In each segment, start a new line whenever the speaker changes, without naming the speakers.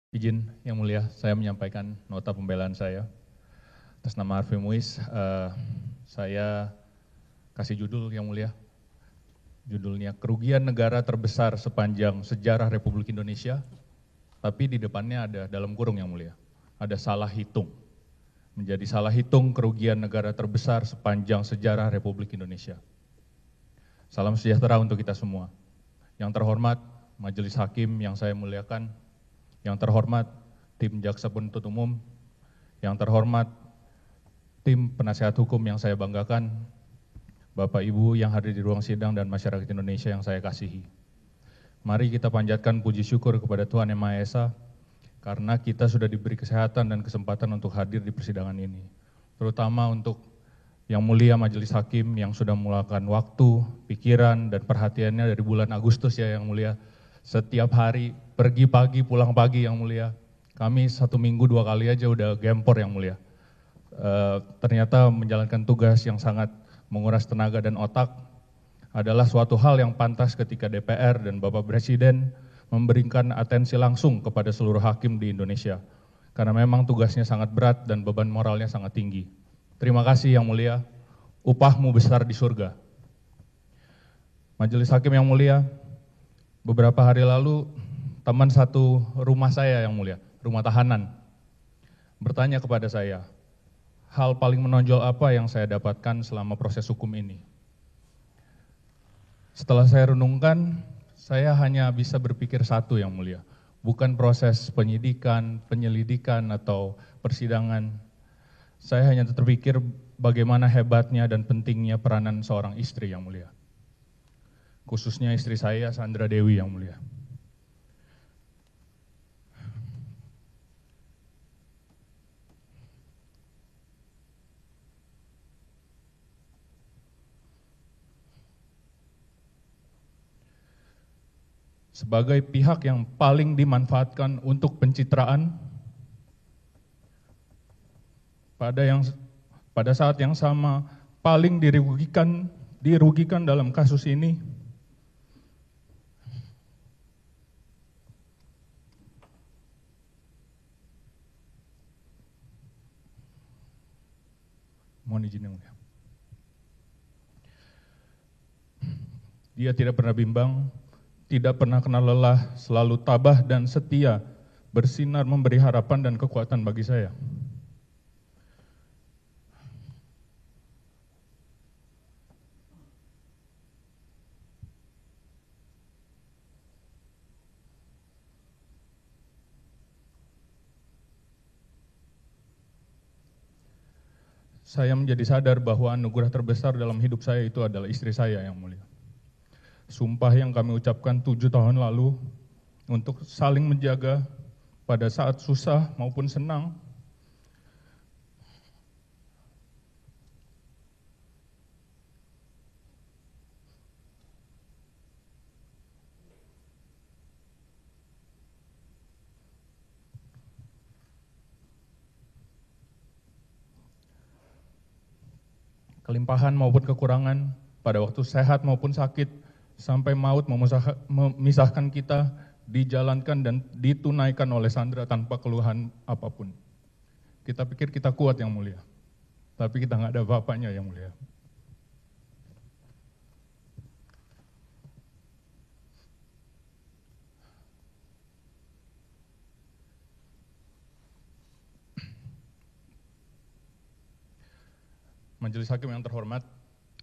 Izin Yang Mulia, saya menyampaikan nota pembelaan saya. Atas nama Harvey Muiz, saya kasih judul Yang Mulia. Judulnya, Kerugian Negara Terbesar Sepanjang Sejarah Republik Indonesia, tapi di depannya ada dalam kurung Yang Mulia, ada salah hitung. Menjadi salah hitung kerugian negara terbesar sepanjang sejarah Republik Indonesia. Salam sejahtera untuk kita semua. Yang terhormat, Majelis Hakim yang saya muliakan, yang terhormat, tim Jaksa Penuntut Umum, yang terhormat, tim penasihat hukum yang saya banggakan, Bapak Ibu yang hadir di ruang sidang dan masyarakat Indonesia yang saya kasihi. Mari kita panjatkan puji syukur kepada Tuhan Yang Maha Esa, karena kita sudah diberi kesehatan dan kesempatan untuk hadir di persidangan ini. Terutama untuk Yang Mulia Majelis Hakim yang sudah meluangkan waktu, pikiran, dan perhatiannya dari bulan Agustus ya Yang Mulia. Setiap hari, pergi pagi, pulang pagi Yang Mulia. Kami 1 minggu 2 kali aja udah gempor Yang Mulia. Ternyata menjalankan tugas yang sangat menguras tenaga dan otak adalah suatu hal yang pantas ketika DPR dan Bapak Presiden memberikan atensi langsung kepada seluruh hakim di Indonesia. Karena memang tugasnya sangat berat dan beban moralnya sangat tinggi. Terima kasih Yang Mulia, upahmu besar di surga. Majelis Hakim Yang Mulia, beberapa hari lalu teman satu rumah saya Yang Mulia, rumah tahanan, bertanya kepada saya, hal paling menonjol apa yang saya dapatkan selama proses hukum ini? Setelah saya renungkan, saya hanya bisa berpikir satu Yang Mulia, bukan proses penyidikan, penyelidikan, atau persidangan. Saya hanya terpikir bagaimana hebatnya dan pentingnya peranan seorang istri Yang Mulia. Khususnya istri saya, Sandra Dewi Yang Mulia. Sebagai pihak yang paling dimanfaatkan untuk pencitraan, pada saat yang sama paling dirugikan dalam kasus ini, mohon izin Yang Mulia. Dia tidak pernah bimbang, tidak pernah kenal lelah, selalu tabah dan setia, bersinar memberi harapan dan kekuatan bagi saya. Saya menjadi sadar bahwa anugerah terbesar dalam hidup saya itu adalah istri saya Yang Mulia. Sumpah yang kami ucapkan 7 tahun lalu untuk saling menjaga pada saat susah maupun senang. Kelimpahan maupun kekurangan, pada waktu sehat maupun sakit, sampai maut memisahkan kita, dijalankan dan ditunaikan oleh Sandra tanpa keluhan apapun. Kita pikir kita kuat Yang Mulia, tapi kita nggak ada bapaknya Yang Mulia. Majelis Hakim yang terhormat,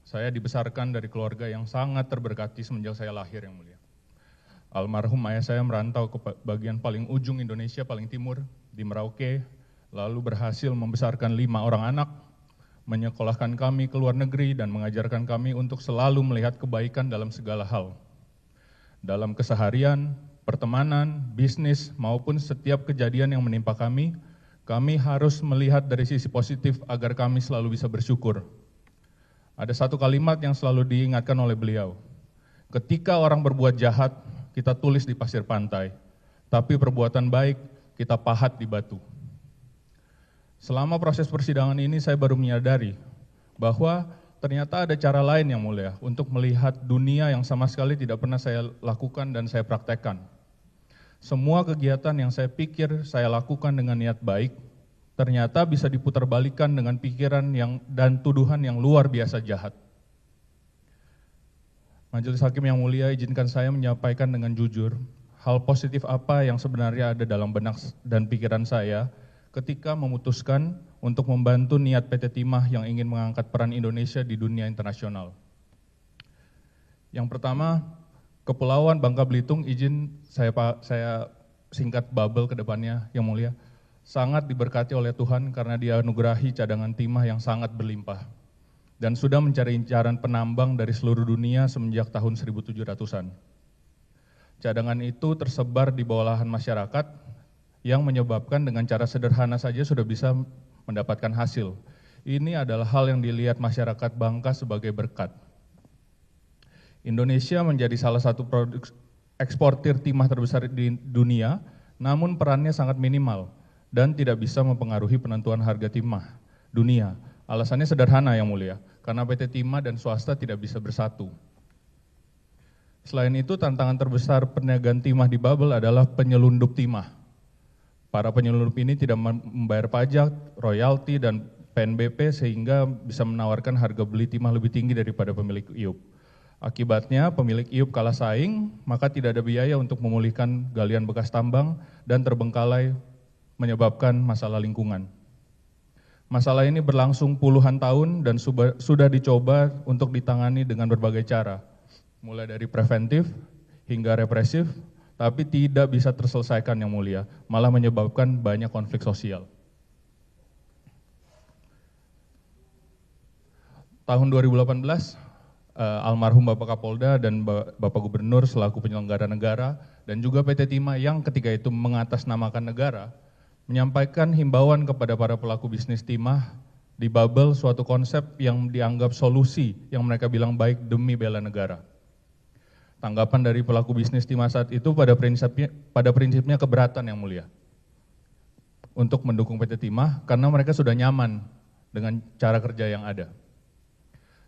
saya dibesarkan dari keluarga yang sangat terberkati semenjak saya lahir Yang Mulia. Almarhum ayah saya merantau ke bagian paling ujung Indonesia, paling timur, di Merauke, lalu berhasil membesarkan 5 orang anak, menyekolahkan kami ke luar negeri dan mengajarkan kami untuk selalu melihat kebaikan dalam segala hal. Dalam keseharian, pertemanan, bisnis, maupun setiap kejadian yang menimpa kami harus melihat dari sisi positif agar kami selalu bisa bersyukur. Ada satu kalimat yang selalu diingatkan oleh beliau. Ketika orang berbuat jahat, kita tulis di pasir pantai, tapi perbuatan baik kita pahat di batu. Selama proses persidangan ini saya baru menyadari bahwa ternyata ada cara lain Yang Mulia untuk melihat dunia yang sama sekali tidak pernah saya lakukan dan saya praktekkan. Semua kegiatan yang saya pikir saya lakukan dengan niat baik, ternyata bisa diputarbalikkan dengan pikiran dan tuduhan yang luar biasa jahat. Majelis Hakim yang mulia, izinkan saya menyampaikan dengan jujur, hal positif apa yang sebenarnya ada dalam benak dan pikiran saya ketika memutuskan untuk membantu niat PT Timah yang ingin mengangkat peran Indonesia di dunia internasional. Yang pertama, Kepulauan Bangka Belitung, izin saya singkat bubble ke depannya, yang mulia, sangat diberkati oleh Tuhan karena dianugerahi cadangan timah yang sangat berlimpah dan sudah mencari incaran penambang dari seluruh dunia semenjak tahun 1700-an. Cadangan itu tersebar di bawah lahan masyarakat yang menyebabkan dengan cara sederhana saja sudah bisa mendapatkan hasil. Ini adalah hal yang dilihat masyarakat Bangka sebagai berkat. Indonesia menjadi salah satu produk eksportir timah terbesar di dunia, namun perannya sangat minimal dan tidak bisa mempengaruhi penentuan harga timah dunia. Alasannya sederhana yang mulia, karena PT Timah dan swasta tidak bisa bersatu. Selain itu, tantangan terbesar perniagaan timah di bubble adalah penyelundup timah. Para penyelundup ini tidak membayar pajak, royalti, dan PNBP sehingga bisa menawarkan harga beli timah lebih tinggi daripada pemilik IUP. Akibatnya pemilik IUP kalah saing, maka tidak ada biaya untuk memulihkan galian bekas tambang dan terbengkalai menyebabkan masalah lingkungan. Masalah ini berlangsung puluhan tahun dan sudah dicoba untuk ditangani dengan berbagai cara, mulai dari preventif hingga represif, tapi tidak bisa terselesaikan yang mulia, malah menyebabkan banyak konflik sosial. Tahun 2018, almarhum Bapak Kapolda dan Bapak Gubernur selaku penyelenggara negara dan juga PT Timah yang ketika itu mengatasnamakan negara menyampaikan himbauan kepada para pelaku bisnis timah di bubble suatu konsep yang dianggap solusi yang mereka bilang baik demi bela negara. Tanggapan dari pelaku bisnis timah saat itu pada prinsipnya keberatan yang mulia untuk mendukung PT Timah karena mereka sudah nyaman dengan cara kerja yang ada.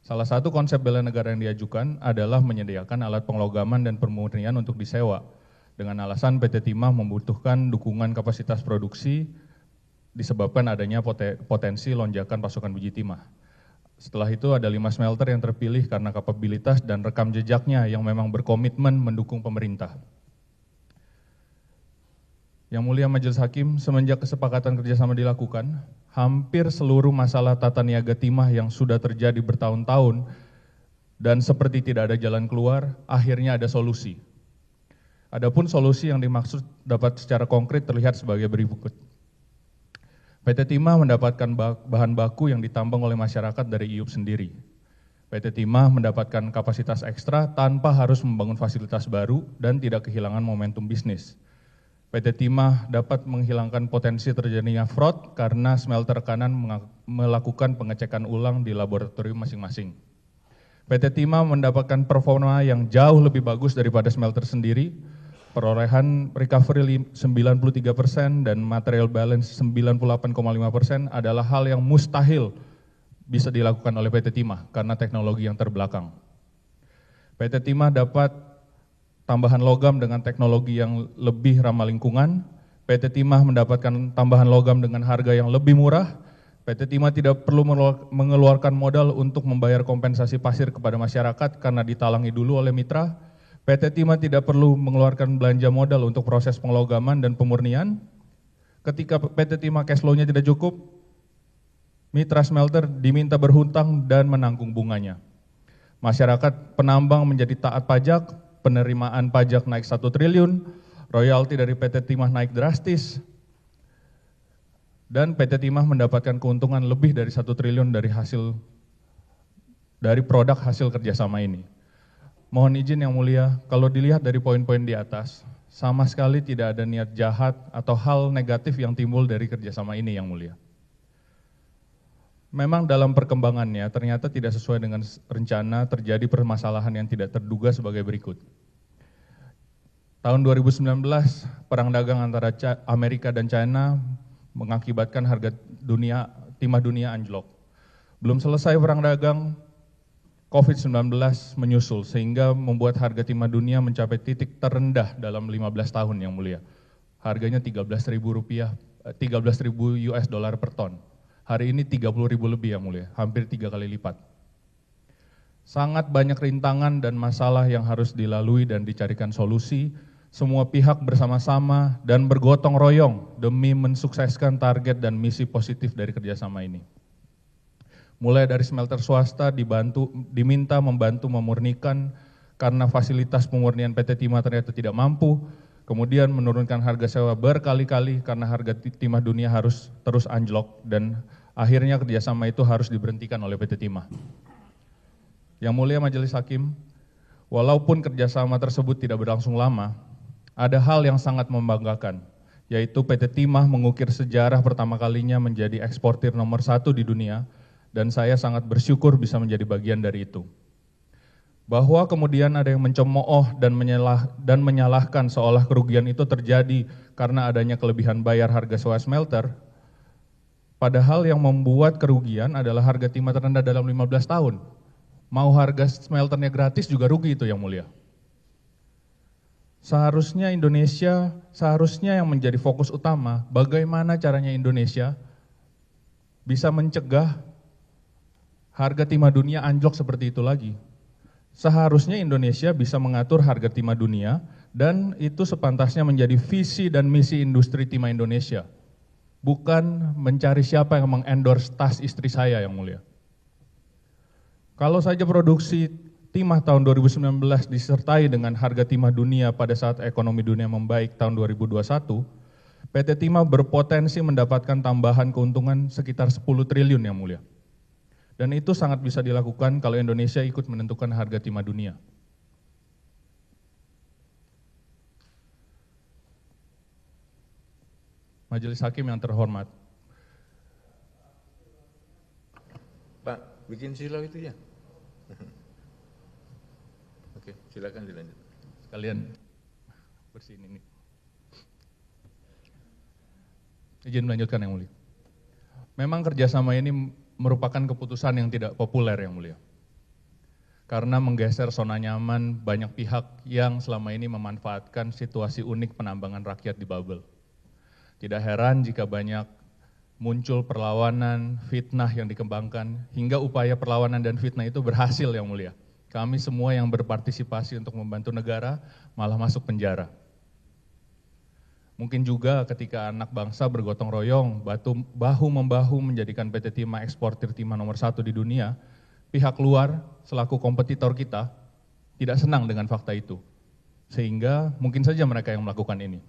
Salah satu konsep bela negara yang diajukan adalah menyediakan alat penglogaman dan pemurnian untuk disewa dengan alasan PT Timah membutuhkan dukungan kapasitas produksi disebabkan adanya potensi lonjakan pasokan biji timah. Setelah itu ada 5 smelter yang terpilih karena kapabilitas dan rekam jejaknya yang memang berkomitmen mendukung pemerintah. Yang mulia Majelis Hakim, semenjak kesepakatan kerjasama dilakukan, hampir seluruh masalah tata niaga timah yang sudah terjadi bertahun-tahun dan seperti tidak ada jalan keluar, akhirnya ada solusi. Adapun solusi yang dimaksud dapat secara konkret terlihat sebagai berikut. PT Timah mendapatkan bahan baku yang ditambang oleh masyarakat dari IUP sendiri. PT Timah mendapatkan kapasitas ekstra tanpa harus membangun fasilitas baru dan tidak kehilangan momentum bisnis. PT Timah dapat menghilangkan potensi terjadinya fraud karena smelter kanan melakukan pengecekan ulang di laboratorium masing-masing. PT Timah mendapatkan performa yang jauh lebih bagus daripada smelter sendiri, perolehan recovery 93% dan material balance 98,5% adalah hal yang mustahil bisa dilakukan oleh PT Timah karena teknologi yang terbelakang. PT Timah dapat tambahan logam dengan teknologi yang lebih ramah lingkungan. PT Timah mendapatkan tambahan logam dengan harga yang lebih murah. PT Timah tidak perlu mengeluarkan modal untuk membayar kompensasi pasir kepada masyarakat karena ditalangi dulu oleh mitra. PT Timah tidak perlu mengeluarkan belanja modal untuk proses penglogaman dan pemurnian. Ketika PT Timah cash flow-nya tidak cukup, mitra smelter diminta berhutang dan menanggung bunganya. Masyarakat penambang menjadi taat pajak, penerimaan pajak naik 1 triliun, royalti dari PT Timah naik drastis, dan PT Timah mendapatkan keuntungan lebih dari 1 triliun dari produk hasil kerjasama ini. Mohon izin yang mulia, kalau dilihat dari poin-poin di atas, sama sekali tidak ada niat jahat atau hal negatif yang timbul dari kerjasama ini yang mulia. Memang dalam perkembangannya ternyata tidak sesuai dengan rencana, terjadi permasalahan yang tidak terduga sebagai berikut. Tahun 2019, perang dagang antara Amerika dan China mengakibatkan harga timah dunia anjlok. Belum selesai perang dagang, COVID-19 menyusul sehingga membuat harga timah dunia mencapai titik terendah dalam 15 tahun yang mulia. Harganya 13.000 rupiah, 13.000 US dollar per ton. Hari ini 30.000 lebih yang mulia, hampir 3 kali lipat. Sangat banyak rintangan dan masalah yang harus dilalui dan dicarikan solusi. Semua pihak bersama-sama dan bergotong royong demi mensukseskan target dan misi positif dari kerjasama ini. Mulai dari smelter swasta diminta membantu memurnikan karena fasilitas pemurnian PT Timah ternyata tidak mampu, kemudian menurunkan harga sewa berkali-kali karena harga timah dunia harus terus anjlok dan akhirnya kerjasama itu harus diberhentikan oleh PT Timah. Yang mulia Majelis Hakim, walaupun kerjasama tersebut tidak berlangsung lama, ada hal yang sangat membanggakan, yaitu PT Timah mengukir sejarah pertama kalinya menjadi eksportir nomor 1 di dunia, dan saya sangat bersyukur bisa menjadi bagian dari itu. Bahwa kemudian ada yang mencemooh dan menyalahkan seolah kerugian itu terjadi karena adanya kelebihan bayar harga sewa smelter, padahal yang membuat kerugian adalah harga timah terendah dalam 15 tahun. Mau harga smelternya gratis juga rugi itu yang mulia. Seharusnya yang menjadi fokus utama, bagaimana caranya Indonesia bisa mencegah harga timah dunia anjlok seperti itu lagi. Seharusnya Indonesia bisa mengatur harga timah dunia dan itu sepantasnya menjadi visi dan misi industri timah Indonesia. Bukan mencari siapa yang mengendorse tas istri saya yang mulia. Kalau saja produksi timah tahun 2019 disertai dengan harga timah dunia pada saat ekonomi dunia membaik tahun 2021, PT Timah berpotensi mendapatkan tambahan keuntungan sekitar 10 triliun yang mulia. Dan itu sangat bisa dilakukan kalau Indonesia ikut menentukan harga timah dunia. Majelis Hakim yang terhormat.
Pak, bikin silau itu ya. Oke, silakan dilanjut.
Sekalian bersihin ini. Izin melanjutkan yang mulia. Memang kerjasama ini merupakan keputusan yang tidak populer yang mulia. Karena menggeser zona nyaman banyak pihak yang selama ini memanfaatkan situasi unik penambangan rakyat di Babel. Tidak heran jika banyak muncul perlawanan, fitnah yang dikembangkan, hingga upaya perlawanan dan fitnah itu berhasil yang mulia. Kami semua yang berpartisipasi untuk membantu negara malah masuk penjara. Mungkin juga ketika anak bangsa bergotong royong, bahu-membahu menjadikan PT Timah eksportir timah nomor 1 di dunia, pihak luar selaku kompetitor kita tidak senang dengan fakta itu. Sehingga mungkin saja mereka yang melakukan ini.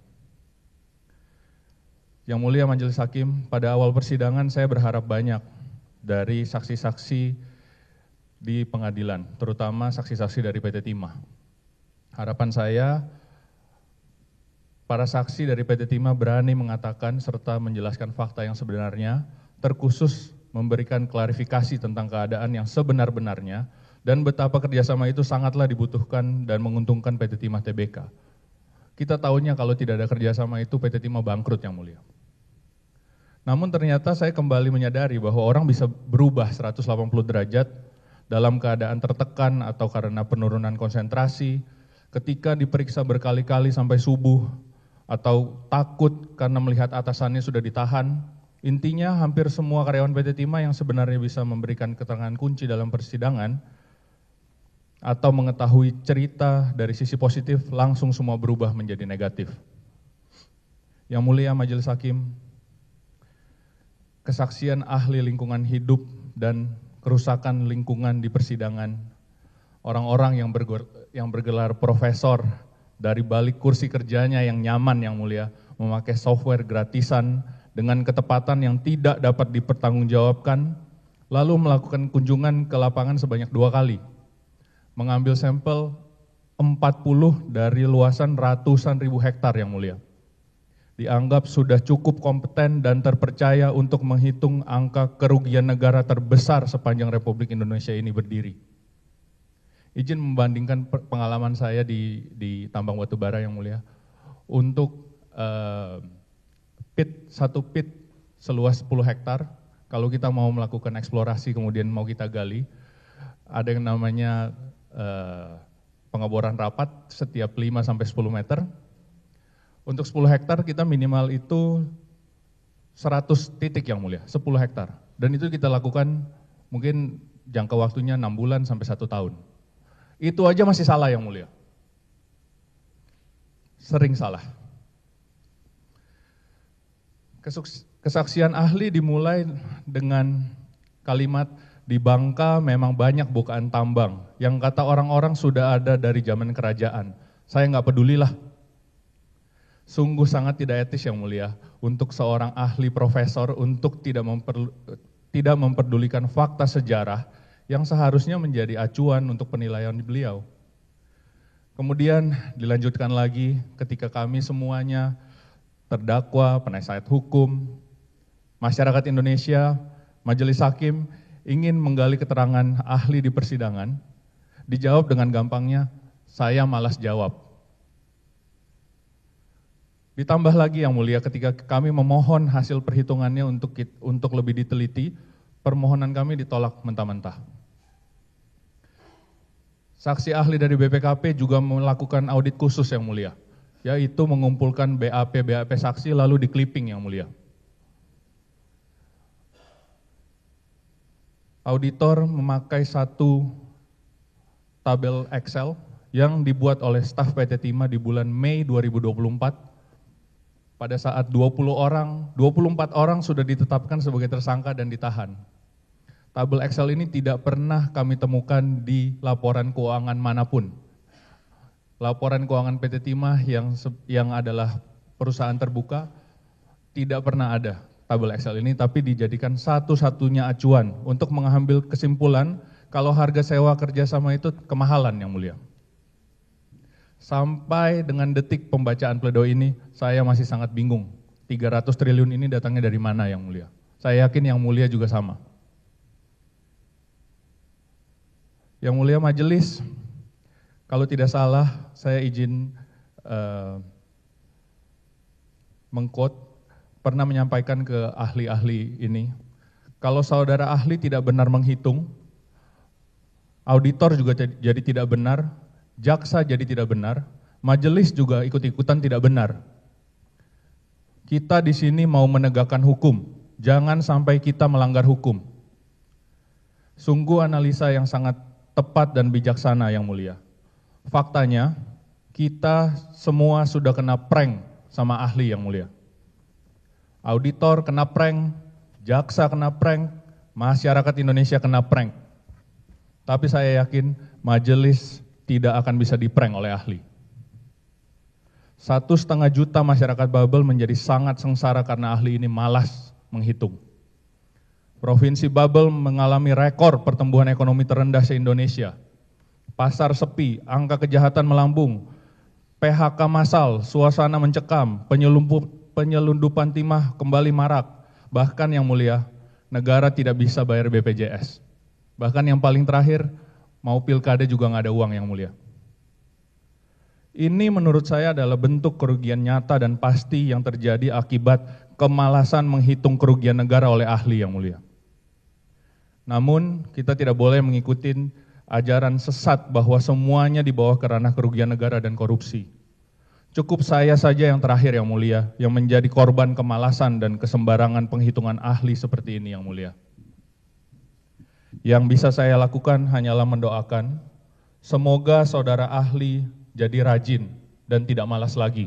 Yang mulia Majelis Hakim, pada awal persidangan saya berharap banyak dari saksi-saksi di pengadilan, terutama saksi-saksi dari PT Timah. Harapan saya, para saksi dari PT Timah berani mengatakan serta menjelaskan fakta yang sebenarnya, terkhusus memberikan klarifikasi tentang keadaan yang sebenar-benarnya, dan betapa kerjasama itu sangatlah dibutuhkan dan menguntungkan PT Timah Tbk. Kita tahunya kalau tidak ada kerjasama itu PT Timah bangkrut yang mulia. Namun ternyata saya kembali menyadari bahwa orang bisa berubah 180 derajat dalam keadaan tertekan atau karena penurunan konsentrasi, ketika diperiksa berkali-kali sampai subuh, atau takut karena melihat atasannya sudah ditahan. Intinya hampir semua karyawan PT Timah yang sebenarnya bisa memberikan keterangan kunci dalam persidangan atau mengetahui cerita dari sisi positif langsung semua berubah menjadi negatif. Yang mulia Majelis Hakim, kesaksian ahli lingkungan hidup dan kerusakan lingkungan di persidangan, orang-orang yang bergelar profesor dari balik kursi kerjanya yang nyaman yang mulia, memakai software gratisan dengan ketepatan yang tidak dapat dipertanggungjawabkan, lalu melakukan kunjungan ke lapangan sebanyak 2 kali, mengambil sampel 40 dari luasan ratusan ribu hektar yang mulia. Dianggap sudah cukup kompeten dan terpercaya untuk menghitung angka kerugian negara terbesar sepanjang Republik Indonesia ini berdiri. Izin membandingkan pengalaman saya di tambang batubara yang mulia. Untuk satu pit seluas 10 hektar, kalau kita mau melakukan eksplorasi kemudian mau kita gali, ada yang namanya pengeboran rapat setiap 5 sampai 10 meter. Untuk 10 hektar kita minimal itu 100 titik yang mulia, 10 hektar. Dan itu kita lakukan mungkin jangka waktunya 6 bulan sampai 1 tahun. Itu aja masih salah yang mulia. Sering salah. Kesaksian ahli dimulai dengan kalimat, di Bangka memang banyak bukaan tambang yang kata orang-orang sudah ada dari zaman kerajaan. Saya nggak pedulilah. Sungguh sangat tidak etis yang mulia untuk seorang ahli profesor untuk tidak memperdulikan fakta sejarah yang seharusnya menjadi acuan untuk penilaian beliau. Kemudian dilanjutkan lagi ketika kami semuanya terdakwa, penasihat hukum, masyarakat Indonesia, majelis hakim ingin menggali keterangan ahli di persidangan, dijawab dengan gampangnya, saya malas jawab. Ditambah lagi yang mulia ketika kami memohon hasil perhitungannya untuk lebih diteliti, permohonan kami ditolak mentah-mentah. Saksi ahli dari BPKP juga melakukan audit khusus yang mulia, yaitu mengumpulkan BAP saksi lalu di clipping yang mulia. Auditor memakai satu tabel Excel yang dibuat oleh staf PT Timah di bulan Mei 2024. Pada saat 24 orang sudah ditetapkan sebagai tersangka dan ditahan. Tabel Excel ini tidak pernah kami temukan di laporan keuangan manapun. Laporan keuangan PT Timah yang adalah perusahaan terbuka tidak pernah ada tabel Excel ini, tapi dijadikan satu-satunya acuan untuk mengambil kesimpulan kalau harga sewa kerjasama itu kemahalan yang mulia. Sampai dengan detik pembacaan pledoi ini, saya masih sangat bingung. 300 triliun ini datangnya dari mana yang mulia? Saya yakin yang mulia juga sama. Yang mulia majelis, kalau tidak salah, saya izin mengquote, pernah menyampaikan ke ahli-ahli ini, kalau saudara ahli tidak benar menghitung, auditor juga jadi tidak benar, jaksa jadi tidak benar, majelis juga ikut-ikutan tidak benar. Kita di sini mau menegakkan hukum, jangan sampai kita melanggar hukum. Sungguh analisa yang sangat tepat dan bijaksana yang mulia. Faktanya, kita semua sudah kena prank sama ahli yang mulia. Auditor kena prank, jaksa kena prank, masyarakat Indonesia kena prank. Tapi saya yakin majelis tidak akan bisa diprank oleh ahli. 1,5 juta masyarakat Babel menjadi sangat sengsara karena ahli ini malas menghitung. Provinsi Babel mengalami rekor pertumbuhan ekonomi terendah se-Indonesia. Pasar sepi, angka kejahatan melambung, PHK massal, suasana mencekam, penyelundupan timah kembali marak. Bahkan yang mulia, negara tidak bisa bayar BPJS. Bahkan yang paling terakhir, mau pilkada juga nggak ada uang yang mulia. Ini menurut saya adalah bentuk kerugian nyata dan pasti yang terjadi akibat kemalasan menghitung kerugian negara oleh ahli yang mulia. Namun kita tidak boleh mengikuti ajaran sesat bahwa semuanya di bawah kerana kerugian negara dan korupsi. Cukup saya saja yang terakhir yang mulia, yang menjadi korban kemalasan dan kesembarangan penghitungan ahli seperti ini yang mulia. Yang bisa saya lakukan hanyalah mendoakan, semoga saudara ahli jadi rajin dan tidak malas lagi.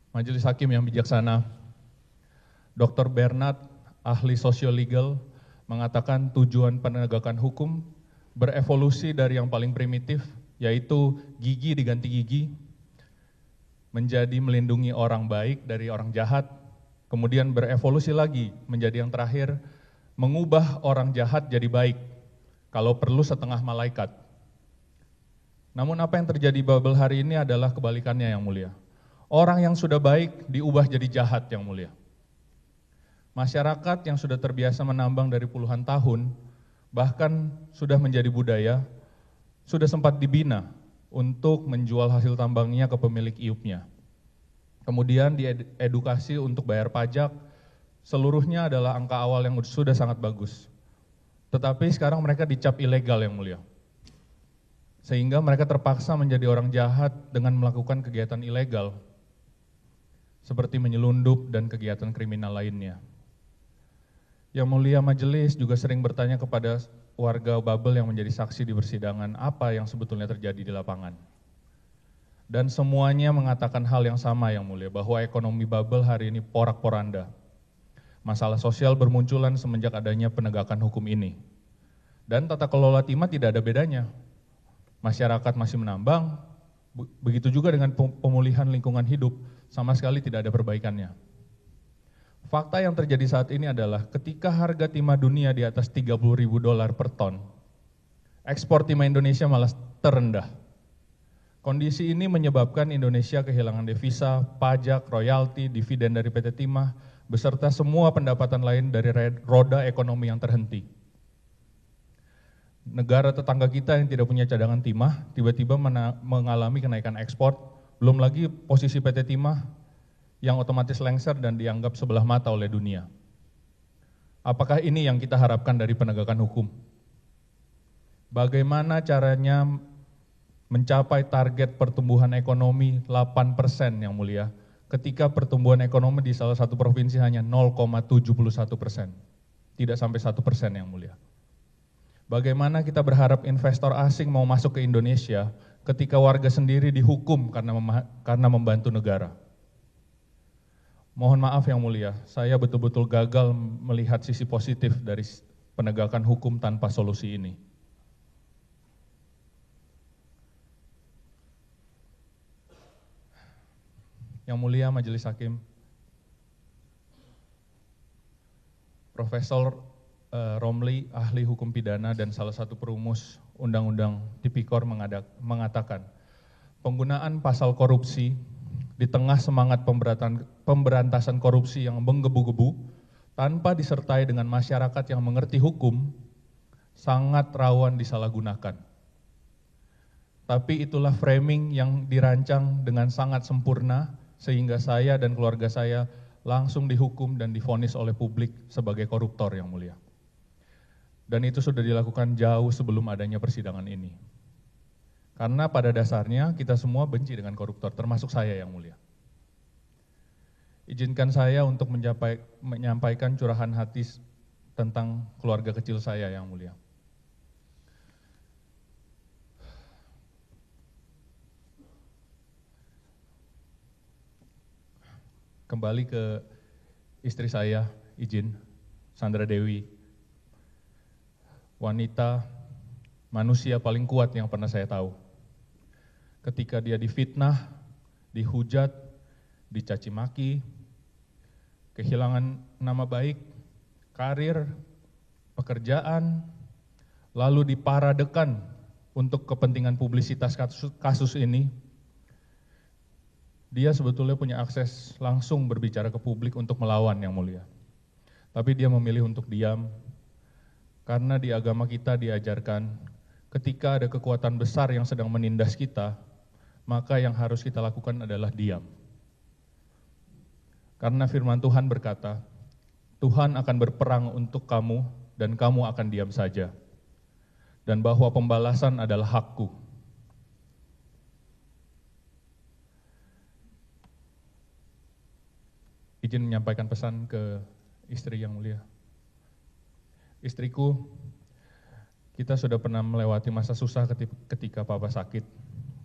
Majelis Hakim yang bijaksana, Dr. Bernard, ahli sosial-legal, mengatakan tujuan penegakan hukum berevolusi dari yang paling primitif, yaitu gigi diganti gigi, menjadi melindungi orang baik dari orang jahat, kemudian berevolusi lagi menjadi yang terakhir, mengubah orang jahat jadi baik, kalau perlu setengah malaikat. Namun apa yang terjadi Babel hari ini adalah kebalikannya yang mulia. Orang yang sudah baik diubah jadi jahat yang mulia. Masyarakat yang sudah terbiasa menambang dari puluhan tahun, bahkan sudah menjadi budaya, sudah sempat dibina untuk menjual hasil tambangnya ke pemilik iupnya. Kemudian di edukasi untuk bayar pajak, seluruhnya adalah angka awal yang sudah sangat bagus. Tetapi sekarang mereka dicap ilegal yang mulia. Sehingga mereka terpaksa menjadi orang jahat dengan melakukan kegiatan ilegal, seperti menyelundup dan kegiatan kriminal lainnya. Yang mulia majelis juga sering bertanya kepada warga Babel yang menjadi saksi di persidangan apa yang sebetulnya terjadi di lapangan. Dan semuanya mengatakan hal yang sama yang mulia, bahwa ekonomi Babel hari ini porak-poranda. Masalah sosial bermunculan semenjak adanya penegakan hukum ini. Dan tata kelola timah tidak ada bedanya. Masyarakat masih menambang, begitu juga dengan pemulihan lingkungan hidup, sama sekali tidak ada perbaikannya. Fakta yang terjadi saat ini adalah ketika harga timah dunia di atas $30.000 per ton, ekspor timah Indonesia malah terendah. Kondisi ini menyebabkan Indonesia kehilangan devisa, pajak, royalti, dividen dari PT Timah, beserta semua pendapatan lain dari roda ekonomi yang terhenti. Negara tetangga kita yang tidak punya cadangan timah, tiba-tiba mengalami kenaikan ekspor, belum lagi posisi PT Timah yang otomatis lengser dan dianggap sebelah mata oleh dunia. Apakah ini yang kita harapkan dari penegakan hukum? Bagaimana caranya mencapai target pertumbuhan ekonomi 8% yang mulia, ketika pertumbuhan ekonomi di salah satu provinsi hanya 0,71%, tidak sampai 1% yang mulia. Bagaimana kita berharap investor asing mau masuk ke Indonesia ketika warga sendiri dihukum karena membantu negara? Mohon maaf yang mulia, saya betul-betul gagal melihat sisi positif dari penegakan hukum tanpa solusi ini. Yang mulia Majelis Hakim, Profesor Romli, ahli hukum pidana dan salah satu perumus Undang-Undang Tipikor mengatakan, penggunaan pasal korupsi di tengah semangat pemberantasan korupsi yang menggebu-gebu tanpa disertai dengan masyarakat yang mengerti hukum sangat rawan disalahgunakan. Tapi itulah framing yang dirancang dengan sangat sempurna sehingga saya dan keluarga saya langsung dihukum dan divonis oleh publik sebagai koruptor yang mulia. Dan itu sudah dilakukan jauh sebelum adanya persidangan ini. Karena pada dasarnya kita semua benci dengan koruptor, termasuk saya yang mulia. Izinkan saya untuk menyampaikan curahan hati tentang keluarga kecil saya yang mulia. Kembali ke istri saya, izin, Sandra Dewi. Wanita, manusia paling kuat yang pernah saya tahu. Ketika dia difitnah, dihujat, dicaci maki, kehilangan nama baik, karir, pekerjaan, lalu diparadekan untuk kepentingan publisitas kasus ini, dia sebetulnya punya akses langsung berbicara ke publik untuk melawan yang mulia. Tapi dia memilih untuk diam, karena di agama kita diajarkan ketika ada kekuatan besar yang sedang menindas kita, maka yang harus kita lakukan adalah diam. Karena firman Tuhan berkata, Tuhan akan berperang untuk kamu dan kamu akan diam saja. Dan bahwa pembalasan adalah hakku. Izin menyampaikan pesan ke istri yang mulia. Istriku, kita sudah pernah melewati masa susah ketika papa sakit.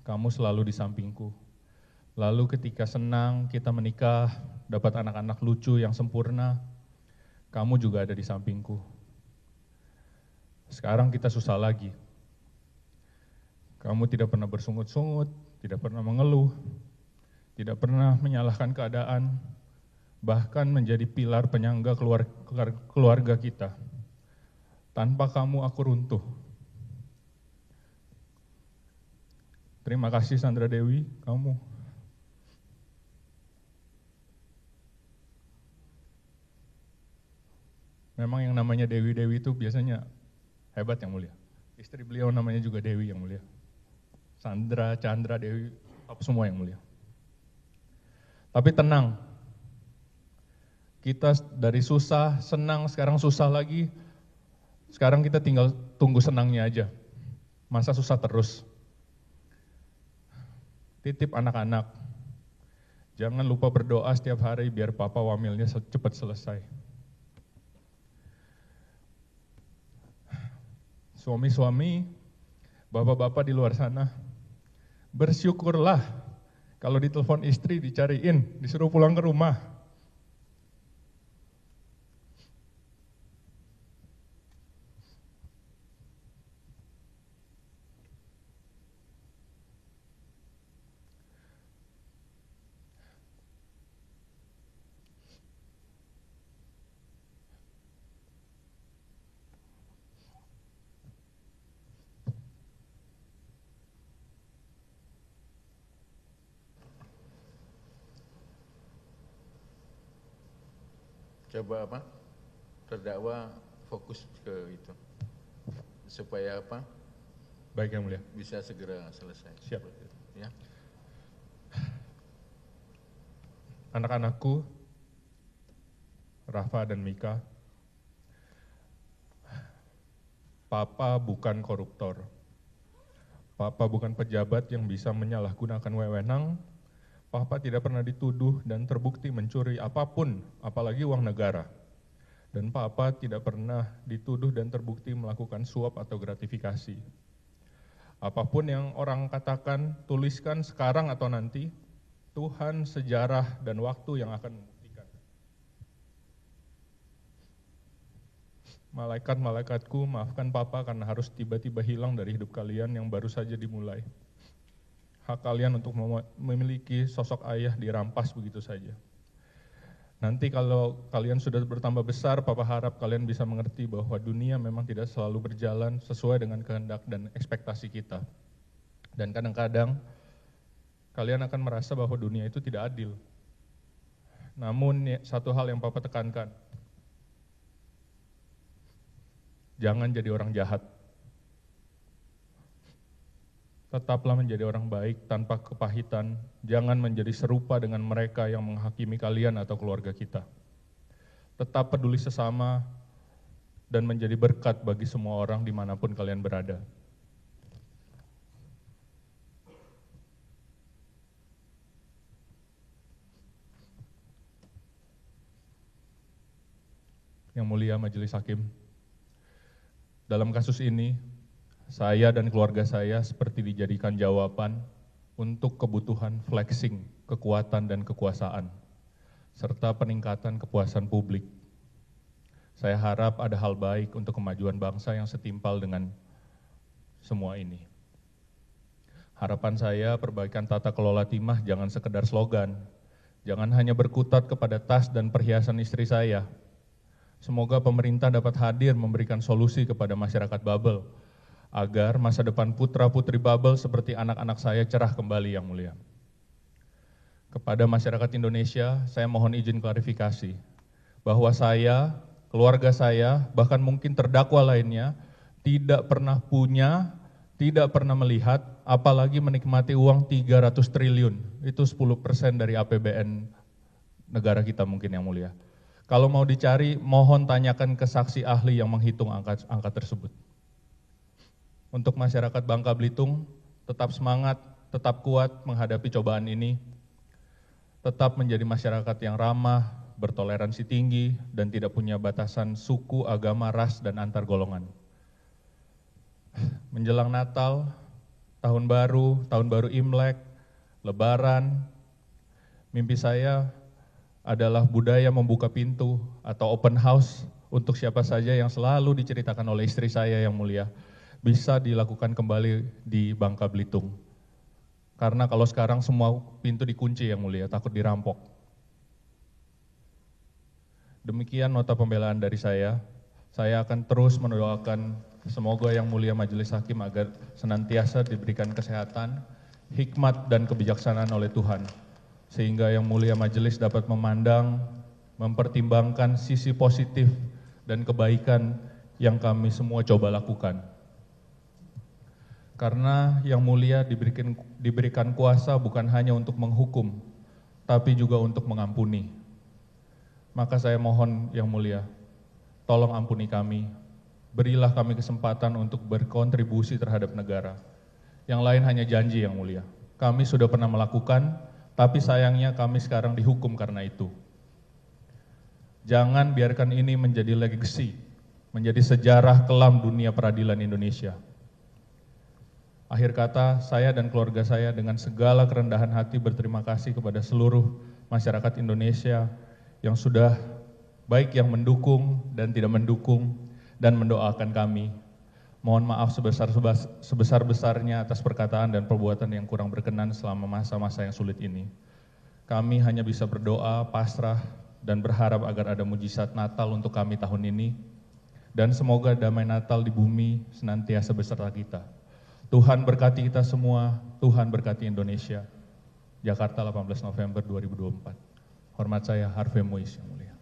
Kamu selalu di sampingku. Lalu ketika senang, kita menikah, dapat anak-anak lucu yang sempurna, kamu juga ada di sampingku. Sekarang kita susah lagi. Kamu tidak pernah bersungut-sungut, tidak pernah mengeluh, tidak pernah menyalahkan keadaan, bahkan menjadi pilar penyangga keluarga kita. Tanpa kamu aku runtuh. Terima kasih Sandra Dewi, kamu. Memang yang namanya Dewi-Dewi itu biasanya hebat yang mulia. Istri beliau namanya juga Dewi yang mulia. Sandra, Chandra, Dewi, top semua yang mulia. Tapi tenang, kita dari susah, senang, sekarang susah lagi. Sekarang kita tinggal tunggu senangnya aja. Masa susah terus? Titip anak-anak, jangan lupa berdoa setiap hari biar papa wamilnya cepat selesai. Suami-suami, bapak-bapak di luar sana, bersyukurlah kalau ditelepon istri dicariin, disuruh pulang ke rumah.
Coba apa? Terdakwa fokus ke itu. Supaya apa?
Baik yang mulia.
Bisa segera selesai.
Siap.
Ya.
Anak-anakku, Rafa dan Mika, Papa bukan koruptor. Papa bukan pejabat yang bisa menyalahgunakan wewenang. Papa tidak pernah dituduh dan terbukti mencuri apapun, apalagi uang negara. Dan Papa tidak pernah dituduh dan terbukti melakukan suap atau gratifikasi. Apapun yang orang katakan, tuliskan sekarang atau nanti, Tuhan, sejarah, dan waktu yang akan membuktikan. Malaikat-malaikatku, maafkan Papa karena harus tiba-tiba hilang dari hidup kalian yang baru saja dimulai. Hak kalian untuk memiliki sosok ayah dirampas begitu saja. Nanti kalau kalian sudah bertambah besar, Papa harap kalian bisa mengerti bahwa dunia memang tidak selalu berjalan sesuai dengan kehendak dan ekspektasi kita. Dan kadang-kadang kalian akan merasa bahwa dunia itu tidak adil. Namun satu hal yang Papa tekankan, jangan jadi orang jahat. Tetaplah menjadi orang baik tanpa kepahitan, jangan menjadi serupa dengan mereka yang menghakimi kalian atau keluarga kita. Tetap peduli sesama dan menjadi berkat bagi semua orang dimanapun kalian berada. Yang mulia Majelis Hakim, dalam kasus ini, saya dan keluarga saya seperti dijadikan jawaban untuk kebutuhan flexing, kekuatan dan kekuasaan, serta peningkatan kepuasan publik. Saya harap ada hal baik untuk kemajuan bangsa yang setimpal dengan semua ini. Harapan saya perbaikan tata kelola timah jangan sekedar slogan, jangan hanya berkutat kepada tas dan perhiasan istri saya. Semoga pemerintah dapat hadir memberikan solusi kepada masyarakat Babel, agar masa depan putra-putri Babel seperti anak-anak saya cerah kembali yang mulia. Kepada masyarakat Indonesia, saya mohon izin klarifikasi bahwa saya, keluarga saya, bahkan mungkin terdakwa lainnya, tidak pernah punya, tidak pernah melihat, apalagi menikmati uang 300 triliun, itu 10% dari APBN negara kita mungkin yang mulia. Kalau mau dicari, mohon tanyakan ke saksi ahli yang menghitung angka tersebut. Untuk masyarakat Bangka Belitung, tetap semangat, tetap kuat menghadapi cobaan ini, tetap menjadi masyarakat yang ramah, bertoleransi tinggi, dan tidak punya batasan suku, agama, ras, dan antar golongan. Menjelang Natal, Tahun Baru Imlek, Lebaran, mimpi saya adalah budaya membuka pintu atau open house untuk siapa saja yang selalu diceritakan oleh istri saya yang mulia, bisa dilakukan kembali di Bangka Belitung. Karena kalau sekarang semua pintu dikunci yang mulia, takut dirampok. Demikian nota pembelaan dari saya. Saya akan terus mendoakan semoga yang mulia Majelis Hakim agar senantiasa diberikan kesehatan, hikmat dan kebijaksanaan oleh Tuhan. Sehingga yang mulia Majelis dapat memandang, mempertimbangkan sisi positif dan kebaikan yang kami semua coba lakukan. Karena yang mulia diberikan kuasa bukan hanya untuk menghukum, tapi juga untuk mengampuni. Maka saya mohon Yang Mulia, tolong ampuni kami, berilah kami kesempatan untuk berkontribusi terhadap negara. Yang lain hanya janji Yang Mulia. Kami sudah pernah melakukan, tapi sayangnya kami sekarang dihukum karena itu. Jangan biarkan ini menjadi legacy, menjadi sejarah kelam dunia peradilan Indonesia. Akhir kata, saya dan keluarga saya dengan segala kerendahan hati berterima kasih kepada seluruh masyarakat Indonesia yang sudah baik yang mendukung dan tidak mendukung dan mendoakan kami. Mohon maaf sebesar-besarnya atas perkataan dan perbuatan yang kurang berkenan selama masa-masa yang sulit ini. Kami hanya bisa berdoa, pasrah, dan berharap agar ada mujizat Natal untuk kami tahun ini. Dan semoga damai Natal di bumi senantiasa beserta kita. Tuhan berkati kita semua, Tuhan berkati Indonesia. Jakarta 18 November 2024. Hormat saya Harvey Muiz yang mulia.